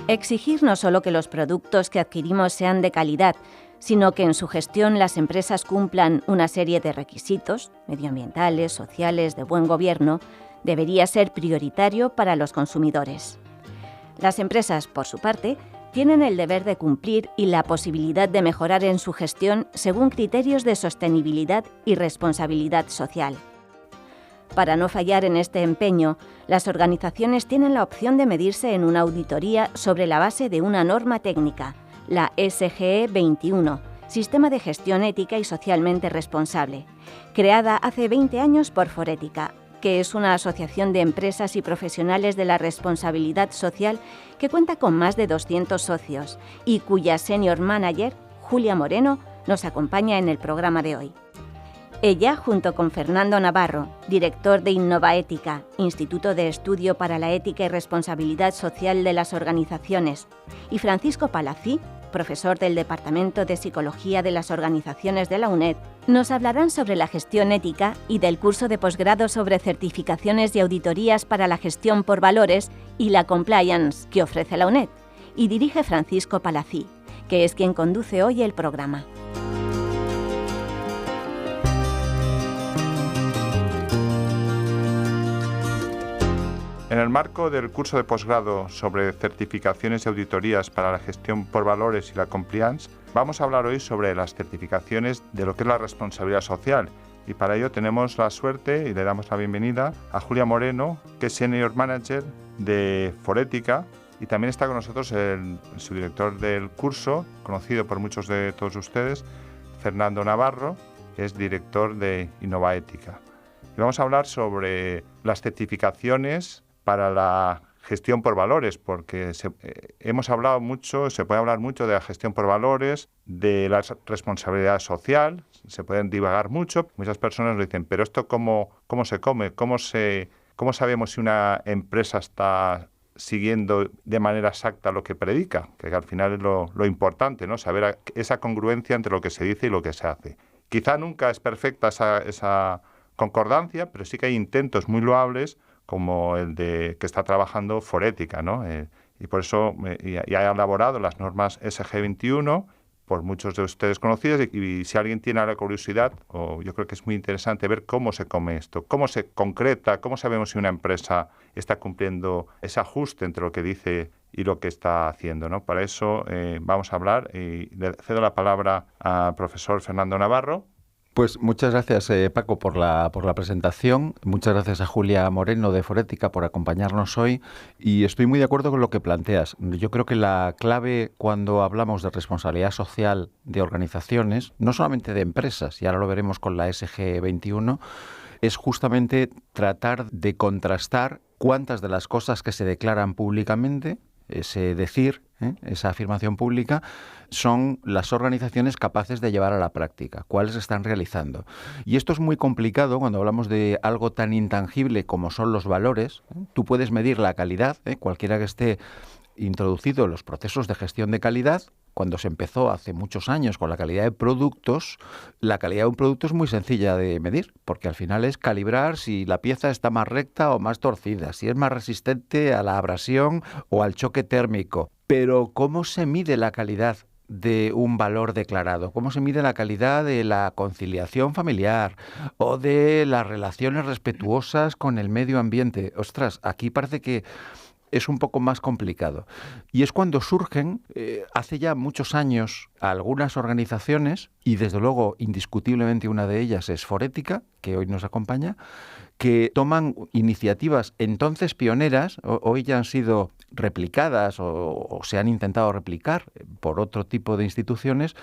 Exigir no solo que los productos que adquirimos sean de calidad, sino que en su gestión las empresas cumplan una serie de requisitos medioambientales, sociales, de buen gobierno, debería ser prioritario para los consumidores. Las empresas, por su parte, tienen el deber de cumplir y la posibilidad de mejorar en su gestión según criterios de sostenibilidad y responsabilidad social. Para no fallar en este empeño, las organizaciones tienen la opción de medirse en una auditoría sobre la base de una norma técnica, la SGE 21, Sistema de Gestión Ética y Socialmente Responsable, creada hace 20 años por Forética, que es una asociación de empresas y profesionales de la responsabilidad social que cuenta con más de 200 socios y cuya senior manager, Julia Moreno, nos acompaña en el programa de hoy. Ella, junto con Fernando Navarro, director de Innovaética, Instituto de Estudio para la Ética y Responsabilidad Social de las Organizaciones, y Francisco Palacín, profesor del Departamento de Psicología de las Organizaciones de la UNED, nos hablarán sobre la gestión ética y del curso de posgrado sobre certificaciones y auditorías para la gestión por valores y la compliance que ofrece la UNED, y dirige Francisco Palacín, que es quien conduce hoy el programa. En el marco del curso de posgrado sobre certificaciones y auditorías para la gestión por valores y la compliance, vamos a hablar hoy sobre las certificaciones de lo que es la responsabilidad social. Y para ello tenemos la suerte y le damos la bienvenida a Julia Moreno, que es Senior Manager de Forética, y también está con nosotros el subdirector del curso, conocido por muchos de todos ustedes, Fernando Navarro, que es director de Innovaética. Y vamos a hablar sobre las certificaciones para la gestión por valores, porque hemos hablado mucho, se puede hablar mucho de la gestión por valores, de la responsabilidad social, se pueden divagar mucho. Muchas personas lo dicen, pero esto ¿cómo se come? ¿Cómo sabemos si una empresa está siguiendo de manera exacta lo que predica? Que al final es lo importante, ¿no? Saber esa congruencia entre lo que se dice y lo que se hace. Quizá nunca es perfecta esa concordancia, pero sí que hay intentos muy loables como el de que está trabajando Forética, ¿no? Y por eso ha elaborado las normas SG 21, por muchos de ustedes conocidas, y si alguien tiene la curiosidad, yo creo que es muy interesante ver cómo se come esto, cómo se concreta, cómo sabemos si una empresa está cumpliendo ese ajuste entre lo que dice y lo que está haciendo, ¿no? Para eso vamos a hablar, y le cedo la palabra al profesor Fernando Navarro. Pues muchas gracias, Paco, por la presentación. Muchas gracias a Julia Moreno de Forética por acompañarnos hoy. Y estoy muy de acuerdo con lo que planteas. Yo creo que la clave cuando hablamos de responsabilidad social de organizaciones, no solamente de empresas, y ahora lo veremos con la SG 21, es justamente tratar de contrastar cuántas de las cosas que se declaran públicamente, ese decir, esa afirmación pública, son las organizaciones capaces de llevar a la práctica, cuáles están realizando. Y esto es muy complicado cuando hablamos de algo tan intangible como son los valores. Tú puedes medir la calidad, cualquiera que esté introducido en los procesos de gestión de calidad. Cuando se empezó hace muchos años con la calidad de productos, la calidad de un producto es muy sencilla de medir, porque al final es calibrar si la pieza está más recta o más torcida, si es más resistente a la abrasión o al choque térmico. Pero ¿cómo se mide la calidad de un valor declarado? ¿Cómo se mide la calidad de la conciliación familiar o de las relaciones respetuosas con el medio ambiente? Ostras, aquí parece que es un poco más complicado. Y es cuando surgen, hace ya muchos años, algunas organizaciones, y desde luego indiscutiblemente una de ellas es Forética, que hoy nos acompaña, que toman iniciativas entonces pioneras, hoy ya han sido replicadas o se han intentado replicar por otro tipo de instituciones.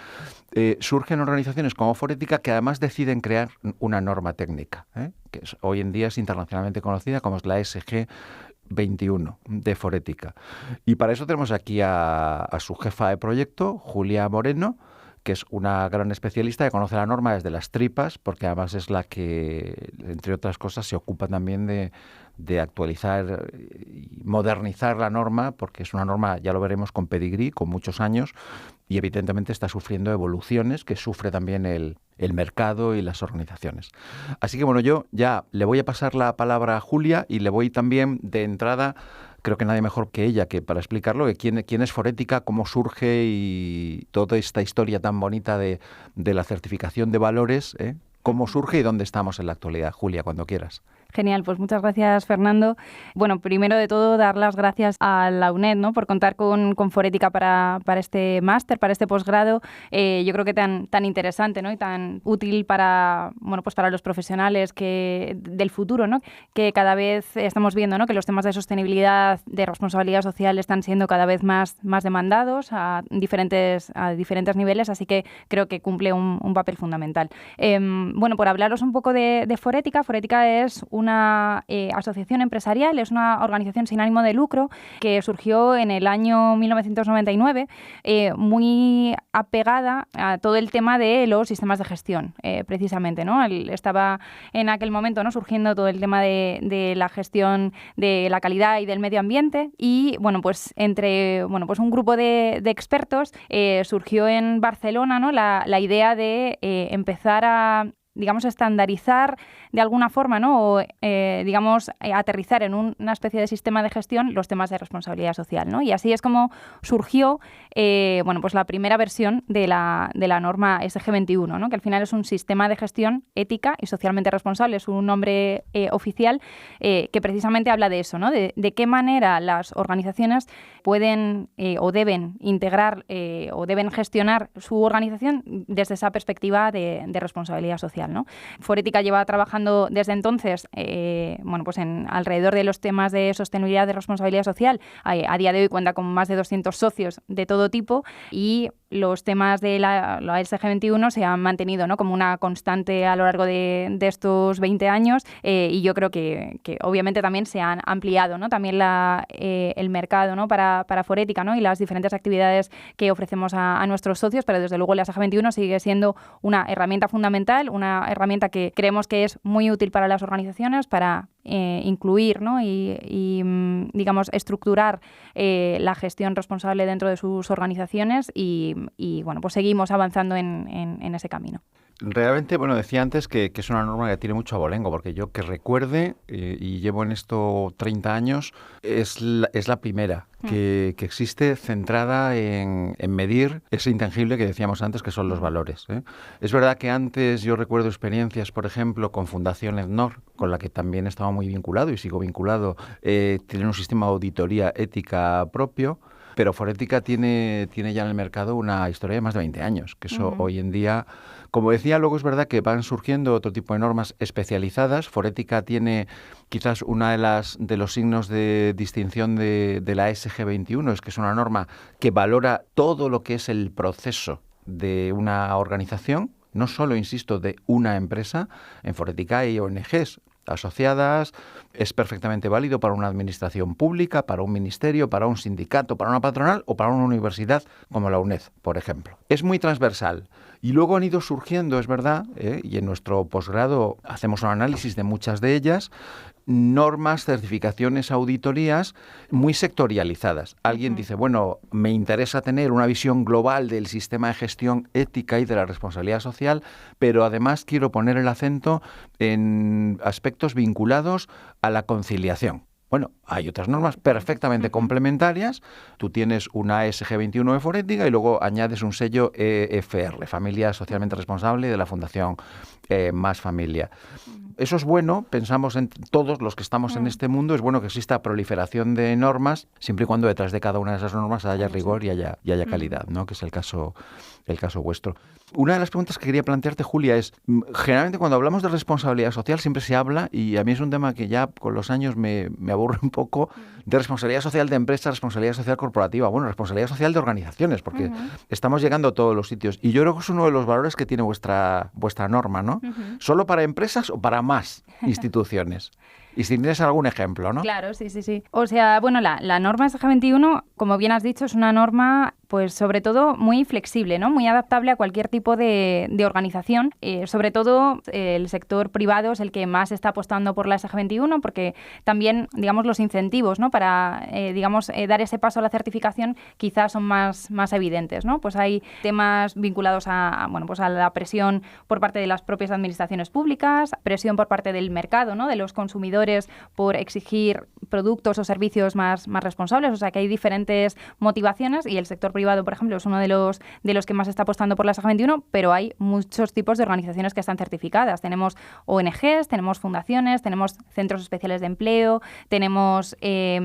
Surgen organizaciones como Forética que además deciden crear una norma técnica, que hoy en día es internacionalmente conocida como es la SG 21 de Forética. Y para eso tenemos aquí a su jefa de proyecto, Julia Moreno, que es una gran especialista que conoce la norma desde las tripas, porque además es la que, entre otras cosas, se ocupa también de actualizar y modernizar la norma, porque es una norma, ya lo veremos, con pedigrí, con muchos años, y evidentemente está sufriendo evoluciones que sufre también el mercado y las organizaciones. Así que bueno, yo ya le voy a pasar la palabra a Julia y le voy también de entrada creo que nadie mejor que ella que para explicarlo, que quién es Forética, cómo surge y toda esta historia tan bonita de la certificación de valores, cómo surge y dónde estamos en la actualidad. Julia, cuando quieras. Genial, pues muchas gracias, Fernando. Bueno, primero de todo, dar las gracias a la UNED, ¿no?, por contar con Forética para este máster, para este posgrado. Yo creo que tan interesante, ¿no?, y tan útil para los profesionales del futuro, ¿no?, que cada vez estamos viendo, ¿no?, que los temas de sostenibilidad, de responsabilidad social están siendo cada vez más demandados a diferentes niveles, así que creo que cumple un papel fundamental. Por hablaros un poco de Forética. Forética es una asociación empresarial, es una organización sin ánimo de lucro que surgió en el año 1999, muy apegada a todo el tema de los sistemas de gestión, precisamente, ¿no? Estaba en aquel momento, ¿no?, surgiendo todo el tema de la gestión de la calidad y del medio ambiente y, entre un grupo de expertos surgió en Barcelona, ¿no?, la idea de empezar a estandarizar de alguna forma, ¿no?, o aterrizar en una especie de sistema de gestión los temas de responsabilidad social, ¿no? Y así es como surgió la primera versión de la norma SG21, ¿no?, que al final es un sistema de gestión ética y socialmente responsable, es un nombre oficial que precisamente habla de eso, ¿no?, de qué manera las organizaciones pueden o deben integrar o deben gestionar su organización desde esa perspectiva de responsabilidad social, ¿no? Forética lleva trabajando desde entonces en alrededor de los temas de sostenibilidad, de responsabilidad social. A día de hoy cuenta con más de 200 socios de todo tipo y los temas de la SG21 se han mantenido, ¿no?, como una constante a lo largo de estos 20 años y yo creo que obviamente también se han ampliado, ¿no?, también el mercado, ¿no?, para Forética, ¿no?, y las diferentes actividades que ofrecemos a nuestros socios, pero desde luego la SG21 sigue siendo una herramienta fundamental, una herramienta que creemos que es muy útil para las organizaciones para incluir, ¿no?, y estructurar la gestión responsable dentro de sus organizaciones y seguimos avanzando en ese camino. Realmente, decía antes que es una norma que tiene mucho abolengo, porque yo que recuerde, y llevo en esto 30 años, es la primera que existe centrada en medir ese intangible que decíamos antes, que son los valores, ¿eh? Es verdad que antes yo recuerdo experiencias, por ejemplo, con Fundación EDNOR, con la que también estaba muy vinculado y sigo vinculado, tienen un sistema de auditoría ética propio, pero Forética tiene ya en el mercado una historia de más de 20 años, que eso hoy en día, como decía, luego es verdad que van surgiendo otro tipo de normas especializadas. Forética tiene quizás una de los signos de distinción de la SG21, es que es una norma que valora todo lo que es el proceso de una organización, no solo, insisto, de una empresa. En Forética hay ONGs asociadas, es perfectamente válido para una administración pública, para un ministerio, para un sindicato, para una patronal o para una universidad como la UNED, por ejemplo. Es muy transversal. Y luego han ido surgiendo, es verdad, y en nuestro posgrado hacemos un análisis de muchas de ellas, normas, certificaciones, auditorías muy sectorializadas. Alguien dice, me interesa tener una visión global del sistema de gestión ética y de la responsabilidad social, pero además quiero poner el acento en aspectos vinculados a la conciliación. Hay otras normas perfectamente complementarias. Tú tienes una SG21 de Forética y luego añades un sello EFR, Familia Socialmente Responsable, de la Fundación Más Familia. Eso es bueno, pensamos en todos los que estamos en este mundo, es bueno que exista proliferación de normas, siempre y cuando detrás de cada una de esas normas haya rigor y haya calidad, ¿no?, que es el caso vuestro. Una de las preguntas que quería plantearte, Julia, es, generalmente cuando hablamos de responsabilidad social siempre se habla, y a mí es un tema que ya con los años me aburre un poco, de responsabilidad social de empresas, responsabilidad social corporativa, responsabilidad social de organizaciones, porque estamos llegando a todos los sitios. Y yo creo que es uno de los valores que tiene vuestra norma, ¿no? ¿Solo para empresas o para más instituciones? Y si tienes algún ejemplo, ¿no? Claro, sí. O sea, la norma SG21, como bien has dicho, es una norma, pues sobre todo muy flexible, ¿no? Muy adaptable a cualquier tipo de organización. Sobre todo el sector privado es el que más está apostando por la SG21 porque también, los incentivos, ¿no?, para, dar ese paso a la certificación quizás son más evidentes, ¿no? Pues hay temas vinculados a la presión por parte de las propias administraciones públicas, presión por parte del mercado, ¿no? De los consumidores por exigir productos o servicios más responsables. O sea, que hay diferentes motivaciones y el sector privado, por ejemplo, es uno de los que más está apostando por la SAG 21, pero hay muchos tipos de organizaciones que están certificadas. Tenemos ONGs, tenemos fundaciones, tenemos centros especiales de empleo, tenemos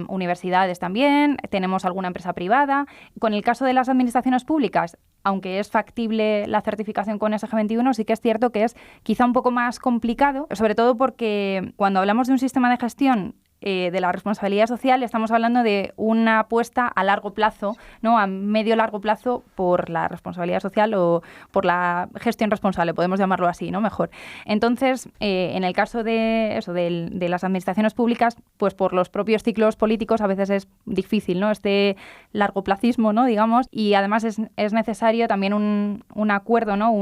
universidades también, tenemos alguna empresa privada. Con el caso de las administraciones públicas, aunque es factible la certificación con SAG 21, sí que es cierto que es quizá un poco más complicado, sobre todo porque cuando hablamos de un sistema de gestión de la responsabilidad social, estamos hablando de una apuesta a largo plazo, ¿no? A medio-largo plazo por la responsabilidad social o por la gestión responsable, podemos llamarlo así, ¿no? Mejor. Entonces, en el caso de eso, de las administraciones públicas, pues por los propios ciclos políticos a veces es difícil, ¿no? Este largoplacismo, ¿no? Digamos, y además es necesario también un acuerdo, ¿no?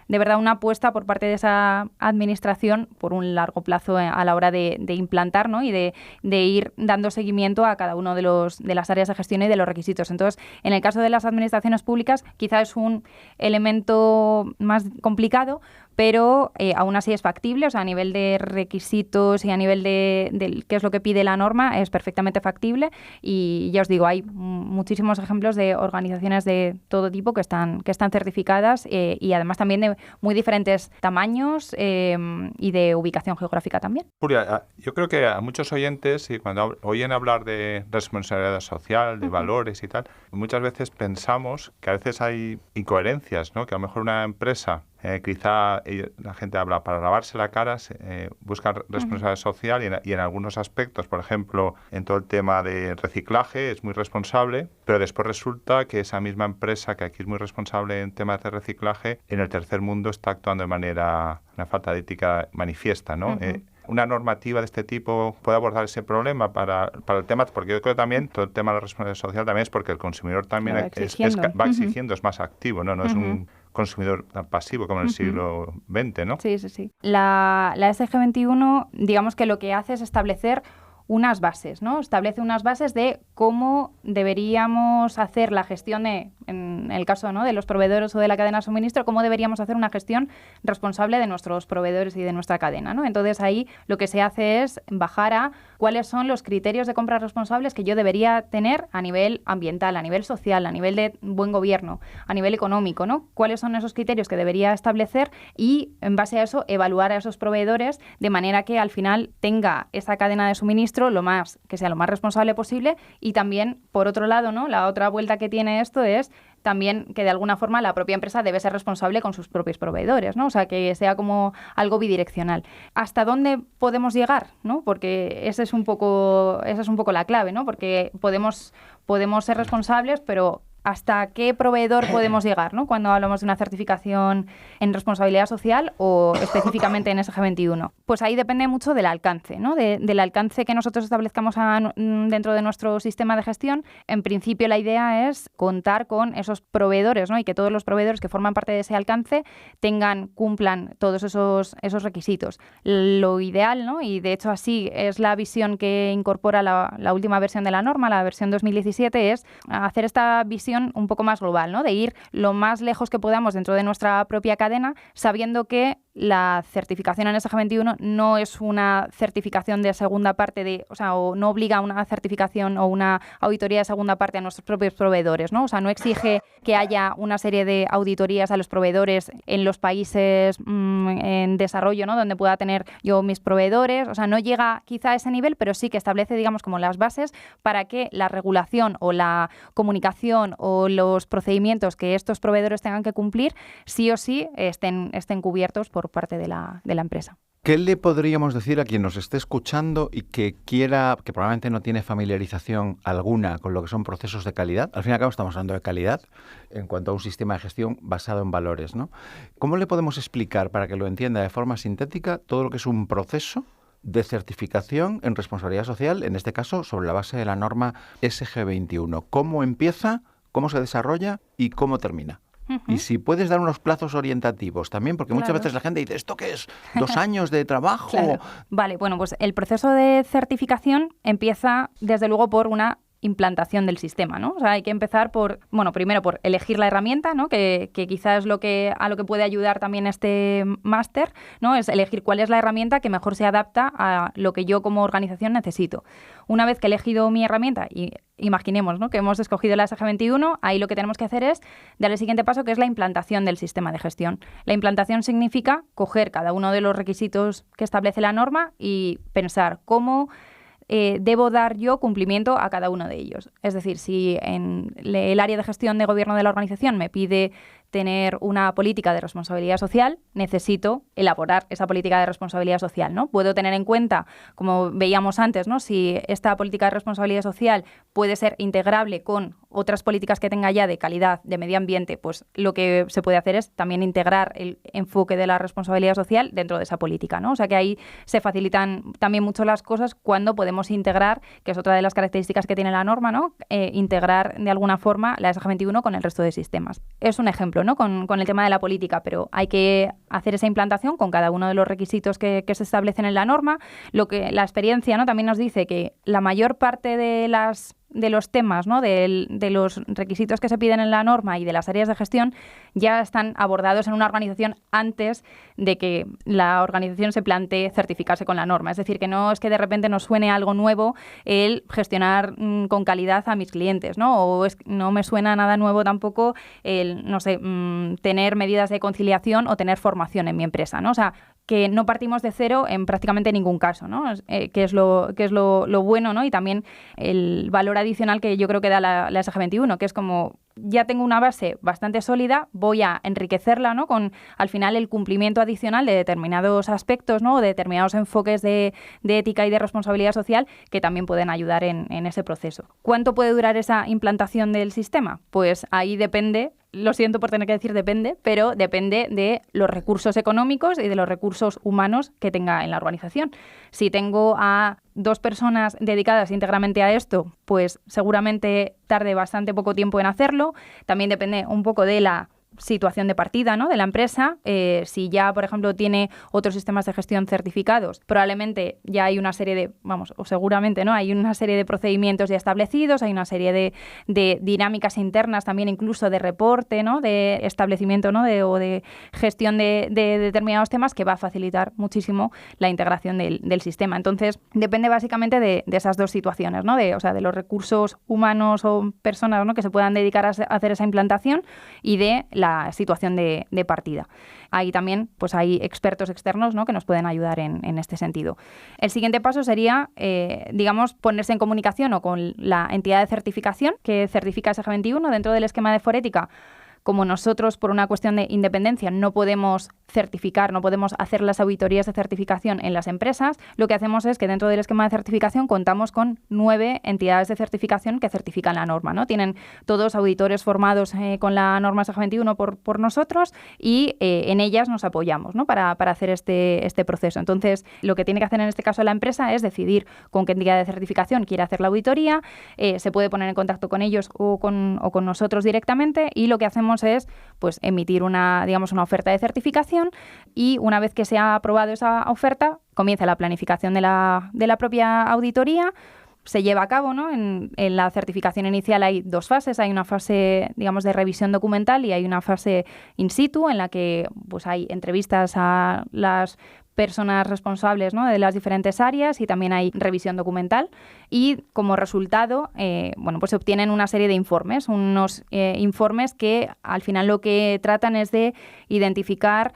De verdad una apuesta por parte de esa administración por un largo plazo a la hora de implantar, ¿no? Y de ir dando seguimiento a cada uno de las áreas de gestión y de los requisitos. Entonces, en el caso de las administraciones públicas, quizá es un elemento más complicado, pero aún así es factible, o sea, a nivel de requisitos y a nivel de qué es lo que pide la norma, es perfectamente factible y ya os digo, hay muchísimos ejemplos de organizaciones de todo tipo que están certificadas y además también de muy diferentes tamaños y de ubicación geográfica también. Julia, yo creo que a muchos oyentes, y cuando oyen hablar de responsabilidad social, de valores y tal, muchas veces pensamos que a veces hay incoherencias, ¿no? Que a lo mejor una empresa quizá la gente habla para lavarse la cara, busca responsabilidad social y en algunos aspectos, por ejemplo, en todo el tema de reciclaje es muy responsable, pero después resulta que esa misma empresa que aquí es muy responsable en temas de reciclaje, en el tercer mundo está actuando de una falta de ética manifiesta, ¿no? Una normativa de este tipo puede abordar ese problema para el tema, porque yo creo también todo el tema de la responsabilidad social también es porque el consumidor también va exigiendo, es más activo, no es un consumidor tan pasivo como en el siglo XX, ¿no? Sí. La SAG 21, digamos que lo que hace es establecer unas bases, ¿no? Establece unas bases de cómo deberíamos hacer la gestión en el caso, ¿no?, de los proveedores o de la cadena de suministro, cómo deberíamos hacer una gestión responsable de nuestros proveedores y de nuestra cadena, ¿no? Entonces ahí lo que se hace es bajar a cuáles son los criterios de compras responsables que yo debería tener a nivel ambiental, a nivel social, a nivel de buen gobierno, a nivel económico, ¿no? Cuáles son esos criterios que debería establecer y en base a eso evaluar a esos proveedores de manera que al final tenga esa cadena de suministro que sea lo más responsable posible y también, por otro lado, ¿no?, la otra vuelta que tiene esto es también que de alguna forma la propia empresa debe ser responsable con sus propios proveedores, ¿no? O sea, que sea como algo bidireccional. ¿Hasta dónde podemos llegar, ¿no? Porque esa es un poco la clave, ¿no? Porque podemos ser responsables, pero ¿hasta qué proveedor podemos llegar, ¿no?, cuando hablamos de una certificación en responsabilidad social o específicamente en SAG 21? Pues ahí depende mucho del alcance, ¿no?, del alcance que nosotros establezcamos dentro de nuestro sistema de gestión. En principio la idea es contar con esos proveedores, ¿no?, y que todos los proveedores que forman parte de ese alcance cumplan todos esos requisitos. Lo ideal, ¿no?, y de hecho así es la visión que incorpora la última versión de la norma, la versión 2017, es hacer esta visión un poco más global, ¿no?, de ir lo más lejos que podamos dentro de nuestra propia cadena, sabiendo que la certificación en SAG 21 no es una certificación de segunda parte, o no obliga a una certificación o una auditoría de segunda parte a nuestros propios proveedores, ¿no? O sea, no exige que haya una serie de auditorías a los proveedores en los países en desarrollo, ¿no?, donde pueda tener yo mis proveedores. O sea, no llega quizá a ese nivel, pero sí que establece, digamos, como las bases para que la regulación o la comunicación o los procedimientos que estos proveedores tengan que cumplir sí o sí estén cubiertos por parte de la empresa. ¿Qué le podríamos decir a quien nos esté escuchando y que probablemente no tiene familiarización alguna con lo que son procesos de calidad? Al fin y al cabo estamos hablando de calidad en cuanto a un sistema de gestión basado en valores, ¿no? ¿Cómo le podemos explicar, para que lo entienda de forma sintética, todo lo que es un proceso de certificación en responsabilidad social, en este caso sobre la base de la norma SG 21? ¿Cómo empieza, cómo se desarrolla y cómo termina? Y si puedes dar unos plazos orientativos también, porque muchas veces la gente dice, ¿esto qué es? ¿2 años de trabajo? Claro. Vale, bueno, pues el proceso de certificación empieza desde luego por una implantación del sistema, ¿no? O sea, hay que empezar primero por elegir la herramienta, ¿no? Que quizás es a lo que puede ayudar también este máster, ¿no? Es elegir cuál es la herramienta que mejor se adapta a lo que yo como organización necesito. Una vez que he elegido mi herramienta y imaginemos, ¿no?, que hemos escogido la SG21, ahí lo que tenemos que hacer es dar el siguiente paso, que es la implantación del sistema de gestión. La implantación significa coger cada uno de los requisitos que establece la norma y pensar cómo debo dar yo cumplimiento a cada uno de ellos. Es decir, si en el área de gestión de gobierno de la organización me pide tener una política de responsabilidad social, necesito elaborar esa política de responsabilidad social, ¿no? Puedo tener en cuenta, como veíamos antes, ¿no?, si esta política de responsabilidad social puede ser integrable con otras políticas que tenga ya de calidad, de medio ambiente, pues lo que se puede hacer es también integrar el enfoque de la responsabilidad social dentro de esa política, ¿no? O sea que ahí se facilitan también mucho las cosas cuando podemos integrar, que es otra de las características que tiene la norma, ¿no?, integrar de alguna forma la SG21 con el resto de sistemas. Es un ejemplo, ¿no?, con el tema de la política, pero hay que hacer esa implantación con cada uno de los requisitos que se establecen en la norma. La experiencia, ¿no?, también nos dice que la mayor parte de los temas, ¿no?, de los requisitos que se piden en la norma y de las áreas de gestión ya están abordados en una organización antes de que la organización se plantee certificarse con la norma. Es decir, que no es que de repente nos suene algo nuevo el gestionar con calidad a mis clientes, ¿no? O no me suena nada nuevo tampoco el, no sé, tener medidas de conciliación o tener formación en mi empresa, ¿no? O sea, que no partimos de cero en prácticamente ningún caso, ¿no? Que es lo bueno, ¿no? Y también el valor adicional que yo creo que da la SG21, que es como ya tengo una base bastante sólida, voy a enriquecerla, ¿no?, con al final el cumplimiento adicional de determinados aspectos, ¿no?, o de determinados enfoques de ética y de responsabilidad social que también pueden ayudar en ese proceso. ¿Cuánto puede durar esa implantación del sistema? Pues ahí depende. Lo siento por tener que decir depende, pero depende de los recursos económicos y de los recursos humanos que tenga en la organización. Si tengo a 2 personas dedicadas íntegramente a esto, pues seguramente tarde bastante poco tiempo en hacerlo. También depende un poco de la situación de partida, ¿no?, de la empresa. Si ya, por ejemplo, tiene otros sistemas de gestión certificados, probablemente ya hay una serie o seguramente, ¿no?, hay una serie de procedimientos ya establecidos, hay una serie de dinámicas internas también, incluso de reporte, ¿no?, de establecimiento, ¿no?, o de gestión de determinados temas que va a facilitar muchísimo la integración del sistema. Entonces, depende básicamente de esas dos situaciones, ¿no?, de los recursos humanos o personas, ¿no?, que se puedan dedicar a hacer esa implantación y de la situación de partida. Ahí también pues hay expertos externos, ¿no?, que nos pueden ayudar en este sentido. El siguiente paso sería, ponerse en comunicación o con la entidad de certificación que certifica SG21 dentro del esquema de Forética. Como nosotros, por una cuestión de independencia, no podemos certificar, no podemos hacer las auditorías de certificación en las empresas, lo que hacemos es que dentro del esquema de certificación contamos con 9 entidades de certificación que certifican la norma, ¿no? Tienen todos auditores formados con la norma SG21 por nosotros y en ellas nos apoyamos, ¿no?, para hacer este proceso. Entonces, lo que tiene que hacer en este caso la empresa es decidir con qué entidad de certificación quiere hacer la auditoría, se puede poner en contacto con ellos o con nosotros directamente, y lo que hacemos es pues emitir una oferta de certificación, y una vez que se ha aprobado esa oferta comienza la planificación de la propia auditoría. Se lleva a cabo, ¿no? En la certificación inicial hay 2 fases. Hay una fase, de revisión documental, y hay una fase in situ en la que pues hay entrevistas a las personas responsables, ¿no?, de las diferentes áreas, y también hay revisión documental, y como resultado pues se obtienen una serie de informes, unos informes que al final lo que tratan es de identificar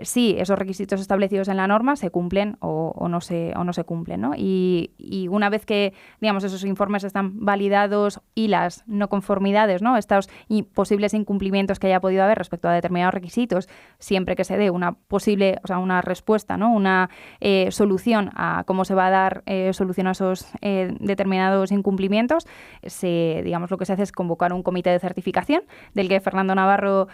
si esos requisitos establecidos en la norma se cumplen o no se cumplen, ¿no? Y una vez que esos informes están validados y las no conformidades, ¿no?, estos posibles incumplimientos que haya podido haber respecto a determinados requisitos, siempre que se dé una posible, una respuesta, ¿no?, una solución a cómo se va a dar solución a esos determinados incumplimientos, lo que se hace es convocar un comité de certificación, del que Fernando Navarro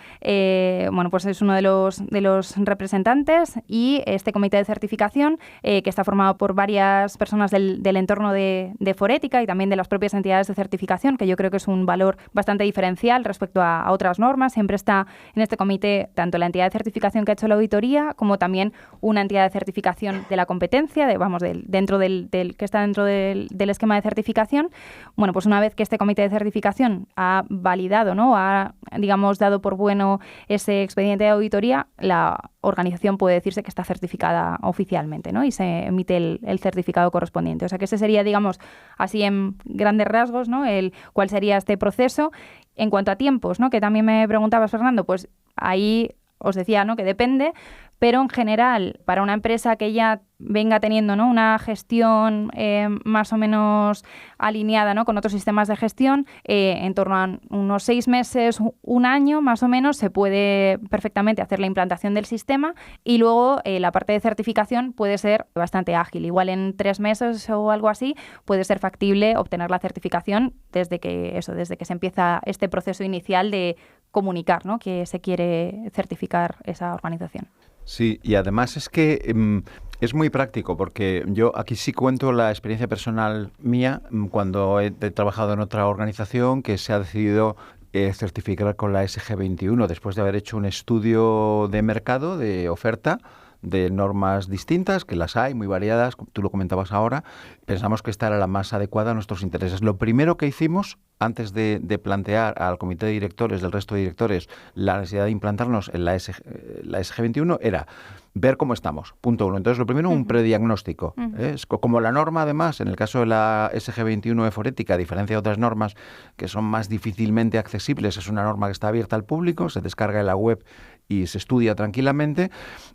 pues es uno de los representantes, y este comité de certificación que está formado por varias personas del entorno de Forética y también de las propias entidades de certificación, que yo creo que es un valor bastante diferencial respecto a otras normas. Siempre está en este comité tanto la entidad de certificación que ha hecho la auditoría como también una entidad de certificación de la competencia, dentro del que está dentro del esquema de certificación. Bueno, pues una vez que este comité de certificación ha validado, ¿no?, ha, digamos, dado por bueno ese expediente de auditoría, la organización puede decirse que está certificada oficialmente, ¿no?, y se emite el certificado correspondiente. O sea que ese sería, digamos, así en grandes rasgos, ¿no?, cuál sería este proceso. En cuanto a tiempos, ¿no?, que también me preguntabas, Fernando, pues ahí os decía, ¿no?, que depende, pero en general, para una empresa que ya venga teniendo, ¿no?, una gestión más o menos alineada, ¿no?, con otros sistemas de gestión, en torno a unos 6 meses, un año más o menos, se puede perfectamente hacer la implantación del sistema, y luego la parte de certificación puede ser bastante ágil. Igual en 3 meses o algo así puede ser factible obtener la certificación desde que se empieza este proceso inicial de comunicar, ¿no?, que se quiere certificar esa organización. Sí, y además es que es muy práctico, porque yo aquí sí cuento la experiencia personal mía cuando he trabajado en otra organización que se ha decidido certificar con la SG21 después de haber hecho un estudio de mercado, de oferta, de normas distintas, que las hay, muy variadas, como tú lo comentabas ahora. Pensamos que esta era la más adecuada a nuestros intereses. Lo primero que hicimos, antes de plantear al comité de directores, del resto de directores, la necesidad de implantarnos en la SG21, era ver cómo estamos, punto 1. Entonces, lo primero, un prediagnóstico. Es como la norma, además, en el caso de la SG21 de forética, a diferencia de otras normas que son más difícilmente accesibles, es una norma que está abierta al público, se descarga en la web y se estudia tranquilamente.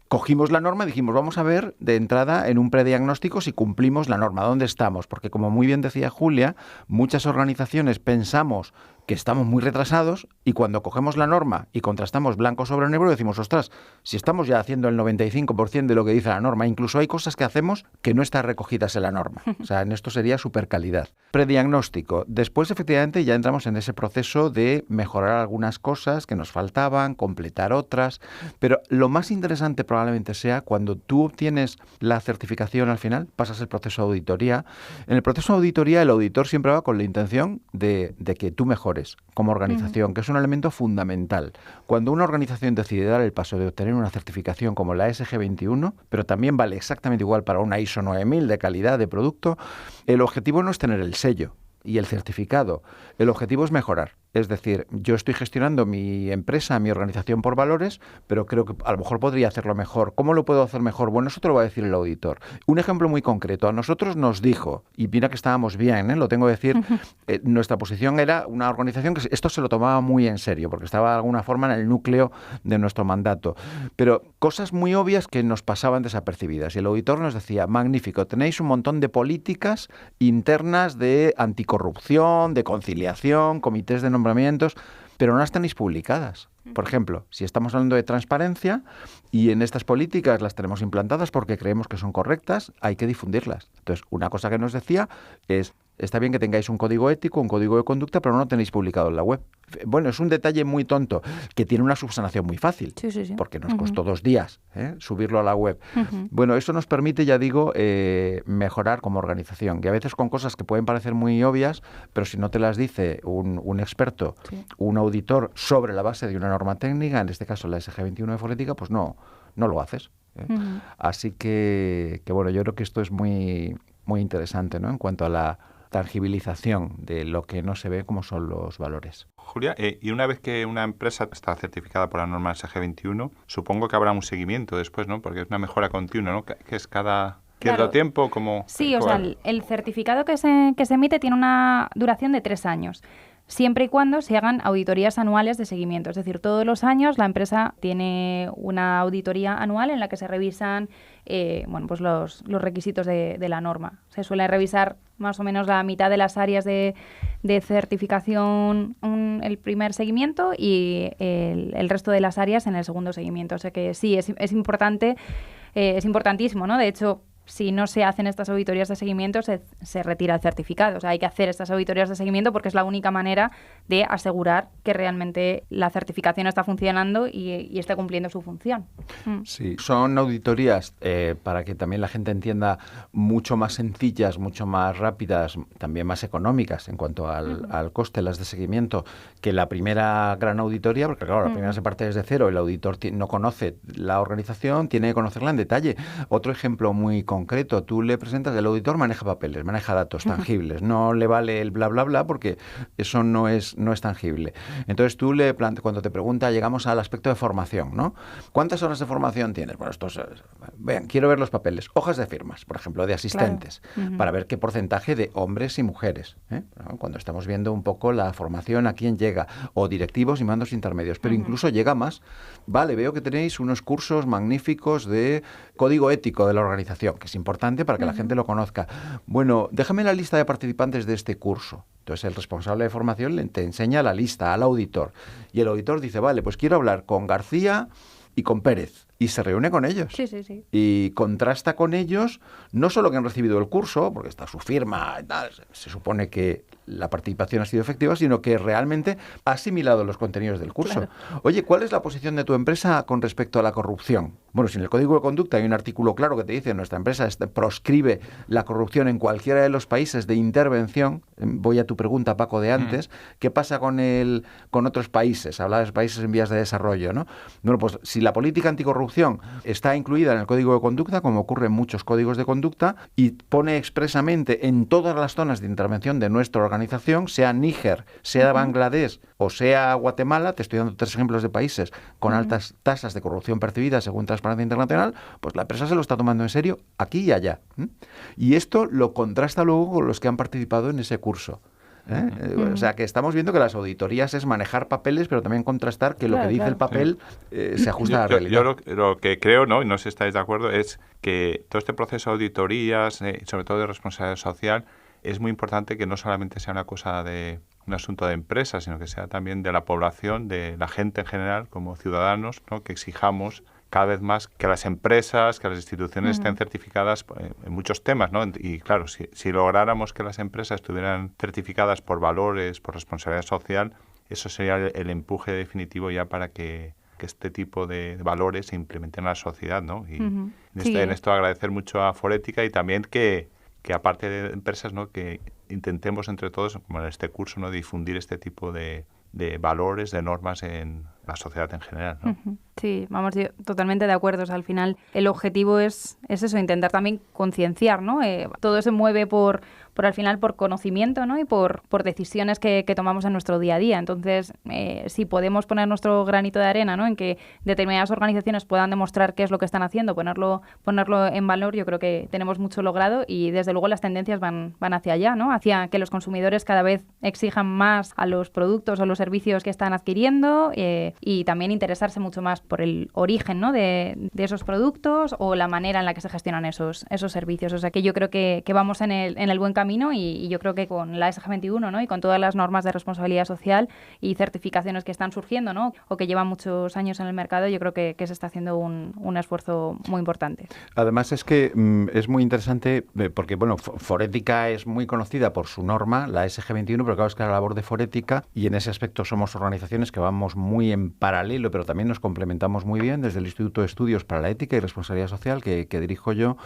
Cogimos la norma y dijimos, vamos a ver de entrada en un prediagnóstico si cumplimos la norma, dónde estamos, porque como muy bien decía Julia, muchas organizaciones pensamos que estamos muy retrasados y cuando cogemos la norma y contrastamos blanco sobre negro decimos, ostras, si estamos ya haciendo el 95% de lo que dice la norma, incluso hay cosas que hacemos que no están recogidas en la norma. O sea, en esto sería supercalidad. Prediagnóstico. Después, efectivamente, ya entramos en ese proceso de mejorar algunas cosas que nos faltaban, completar otras, pero lo más interesante probablemente sea cuando tú obtienes la certificación al final, pasas el proceso de auditoría. En el proceso de auditoría el auditor siempre va con la intención de que tú mejores como organización, que es un elemento fundamental. Cuando una organización decide dar el paso de obtener una certificación como la SG21, pero también vale exactamente igual para una ISO 9000 de calidad de producto, el objetivo no es tener el sello y el certificado. El objetivo es mejorar. Es decir, yo estoy gestionando mi empresa, mi organización por valores, pero creo que a lo mejor podría hacerlo mejor. ¿Cómo lo puedo hacer mejor? Bueno, eso te lo va a decir el auditor. Un ejemplo muy concreto. A nosotros nos dijo, y mira que estábamos bien, lo tengo que decir, nuestra posición era una organización que esto se lo tomaba muy en serio, porque estaba de alguna forma en el núcleo de nuestro mandato. Pero cosas muy obvias que nos pasaban desapercibidas. Y el auditor nos decía, magnífico, tenéis un montón de políticas internas de anticorrupción, de conciliación, comités de nombramientos, pero no las tenéis publicadas. Por ejemplo, si estamos hablando de transparencia y en estas políticas las tenemos implantadas porque creemos que son correctas, hay que difundirlas. Entonces, una cosa que nos decía es, está bien que tengáis un código ético, un código de conducta, pero no lo tenéis publicado en la web. Bueno, es un detalle muy tonto que tiene una subsanación muy fácil, sí. Porque nos costó 2 días subirlo a la web. Bueno, eso nos permite, ya digo, mejorar como organización, que a veces con cosas que pueden parecer muy obvias, pero si no te las dice un experto, un auditor sobre la base de una norma técnica, en este caso la SG21 de forética, pues no lo haces. Así que bueno, yo creo que esto es muy, muy interesante, ¿no?, en cuanto a la tangibilización de lo que no se ve como son los valores. Julia, y una vez que una empresa está certificada por la norma SG21, supongo que habrá un seguimiento después, ¿no? Porque es una mejora continua, ¿no? Que es cada cierto tiempo, como... Sí, o sea, el certificado que se emite tiene una duración de 3 años. Siempre y cuando se hagan auditorías anuales de seguimiento. Es decir, todos los años la empresa tiene una auditoría anual en la que se revisan pues los requisitos de la norma. Se suele revisar más o menos la mitad de las áreas de certificación el primer seguimiento y el resto de las áreas en el segundo seguimiento. O sea que sí, es importante, es importantísimo, ¿no? De hecho, si no se hacen estas auditorías de seguimiento, se retira el certificado. O sea, hay que hacer estas auditorías de seguimiento porque es la única manera de asegurar que realmente la certificación está funcionando y esté cumpliendo su función. Sí, son auditorías, para que también la gente entienda, mucho más sencillas, mucho más rápidas, también más económicas en cuanto al coste, las de seguimiento, que la primera gran auditoría, porque claro, la primera se parte desde cero, el auditor no conoce la organización, tiene que conocerla en detalle. Otro ejemplo muy concreto, tú le presentas, el auditor maneja papeles, maneja datos tangibles, no le vale el bla bla bla porque eso no es tangible. Entonces tú cuando te pregunta, llegamos al aspecto de formación, ¿no? ¿Cuántas horas de formación tienes? Bueno, vean, quiero ver los papeles, hojas de firmas, por ejemplo, de asistentes, claro, para ver qué porcentaje de hombres y mujeres, cuando estamos viendo un poco la formación a quién llega, o directivos y mandos intermedios, pero incluso llega más. Vale, veo que tenéis unos cursos magníficos de código ético de la organización, que es importante para que la gente lo conozca. Bueno, déjame la lista de participantes de este curso. Entonces el responsable de formación te enseña la lista al auditor y el auditor dice, vale, pues quiero hablar con García y con Pérez. Y se reúne con ellos. Sí. Y contrasta con ellos, no solo que han recibido el curso, porque está su firma y tal, se supone que la participación ha sido efectiva, sino que realmente ha asimilado los contenidos del curso. Claro. Oye, ¿cuál es la posición de tu empresa con respecto a la corrupción? Bueno, si en el Código de Conducta hay un artículo claro que te dice nuestra empresa proscribe la corrupción en cualquiera de los países de intervención. Voy a tu pregunta, Paco, de antes. ¿Qué pasa con otros países? Hablabas de países en vías de desarrollo, ¿no? Bueno, pues si la política anticorrupción está incluida en el Código de Conducta, como ocurre en muchos códigos de conducta, y pone expresamente en todas las zonas de intervención de nuestra organización, sea Níger, sea Bangladesh o sea Guatemala, te estoy dando 3 ejemplos de países con altas tasas de corrupción percibidas según Transparencia Internacional, pues la empresa se lo está tomando en serio aquí y allá. Y esto lo contrasta luego con los que han participado en ese curso. O sea, que estamos viendo que las auditorías es manejar papeles, pero también contrastar que lo que dice el papel se ajusta a la realidad. Yo lo que creo, ¿no? Y no sé si estáis de acuerdo, es que todo este proceso de auditorías, sobre todo de responsabilidad social, es muy importante que no solamente sea una cosa de un asunto de empresas, sino que sea también de la población, de la gente en general, como ciudadanos, ¿no? Que exijamos cada vez más que las empresas, que las instituciones estén certificadas en muchos temas, ¿no? Y claro, si lográramos que las empresas estuvieran certificadas por valores, por responsabilidad social, eso sería el empuje definitivo ya para que este tipo de valores se implementen en la sociedad, ¿no? Y en esto agradecer mucho a Forética y también que aparte de empresas, ¿no? Que intentemos entre todos, como en este curso, ¿no? Difundir este tipo de valores, de normas en la sociedad en general, ¿no? Sí, vamos, totalmente de acuerdo. O sea, al final el objetivo es eso, intentar también concienciar, ¿no? Todo se mueve por al final por conocimiento, ¿no? Y por decisiones que tomamos en nuestro día a día. Entonces, si podemos poner nuestro granito de arena, ¿no? En que determinadas organizaciones puedan demostrar qué es lo que están haciendo, ponerlo en valor, yo creo que tenemos mucho logrado y desde luego las tendencias van hacia allá, ¿no? Hacia que los consumidores cada vez exijan más a los productos o los servicios que están adquiriendo y también interesarse mucho más por el origen, ¿no? de esos productos o la manera en la que se gestionan esos servicios. O sea que yo creo que vamos en el buen camino y yo creo que con la SG21, ¿no? Y con todas las normas de responsabilidad social y certificaciones que están surgiendo, ¿no? O que llevan muchos años en el mercado, yo creo que se está haciendo un esfuerzo muy importante. Además es que es muy interesante porque, bueno, Forética es muy conocida por su norma, la SG21, pero claro, es que la labor de Forética, y en ese aspecto somos organizaciones que vamos muy en paralelo, pero también nos complementamos muy bien desde el Instituto de Estudios para la Ética y Responsabilidad Social, que dirijo yo,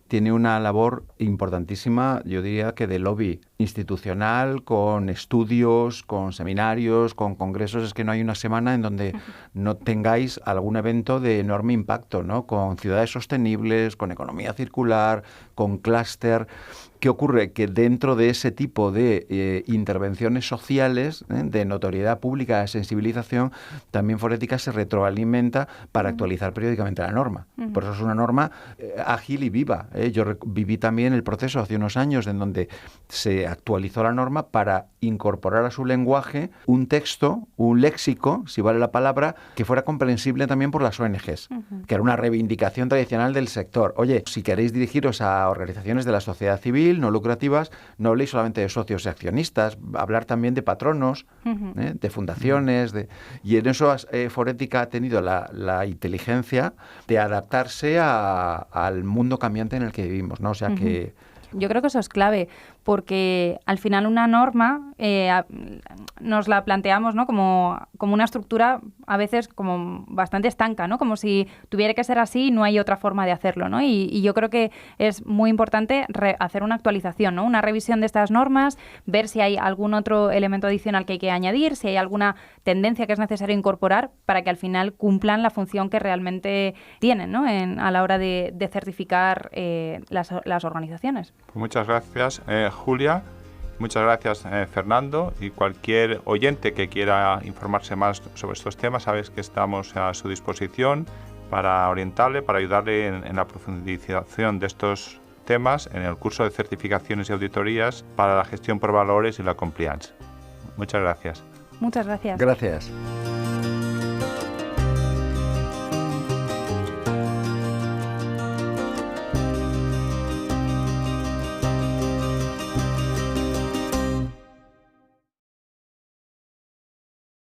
tiene una labor importantísima, yo diría que de lobby institucional, con estudios, con seminarios, con congresos. Es que no hay una semana en donde no tengáis algún evento de enorme impacto, ¿no? Con ciudades sostenibles, con economía circular, con clúster. ¿Qué ocurre? Que dentro de ese tipo de intervenciones sociales, de notoriedad pública, de sensibilización, también Forética se retroalimenta para actualizar periódicamente la norma. Por eso es una norma ágil y viva. Yo viví también el proceso hace unos años en donde se actualizó la norma para incorporar a su lenguaje un texto, un léxico, si vale la palabra, que fuera comprensible también por las ONGs, que era una reivindicación tradicional del sector. Oye, si queréis dirigiros a organizaciones de la sociedad civil, civil, no lucrativas, no habléis solamente de socios y accionistas, hablar también de patronos, de fundaciones, y en eso Forética ha tenido la inteligencia de adaptarse al mundo cambiante en el que vivimos, ¿no? O sea que... Yo creo que eso es clave, porque al final una norma nos la planteamos, ¿no?, como una estructura a veces como bastante estanca, ¿no?, como si tuviera que ser así y no hay otra forma de hacerlo, ¿no? Y yo creo que es muy importante hacer una actualización, ¿no?, una revisión de estas normas, ver si hay algún otro elemento adicional que hay que añadir, si hay alguna tendencia que es necesario incorporar para que al final cumplan la función que realmente tienen, ¿no?, a la hora de certificar las organizaciones. Pues muchas gracias, Julia. Muchas gracias, Fernando. Y cualquier oyente que quiera informarse más sobre estos temas, sabes que estamos a su disposición para orientarle, para ayudarle en la profundización de estos temas en el curso de certificaciones y auditorías para la gestión por valores y la compliance. Muchas gracias. Muchas gracias. Gracias.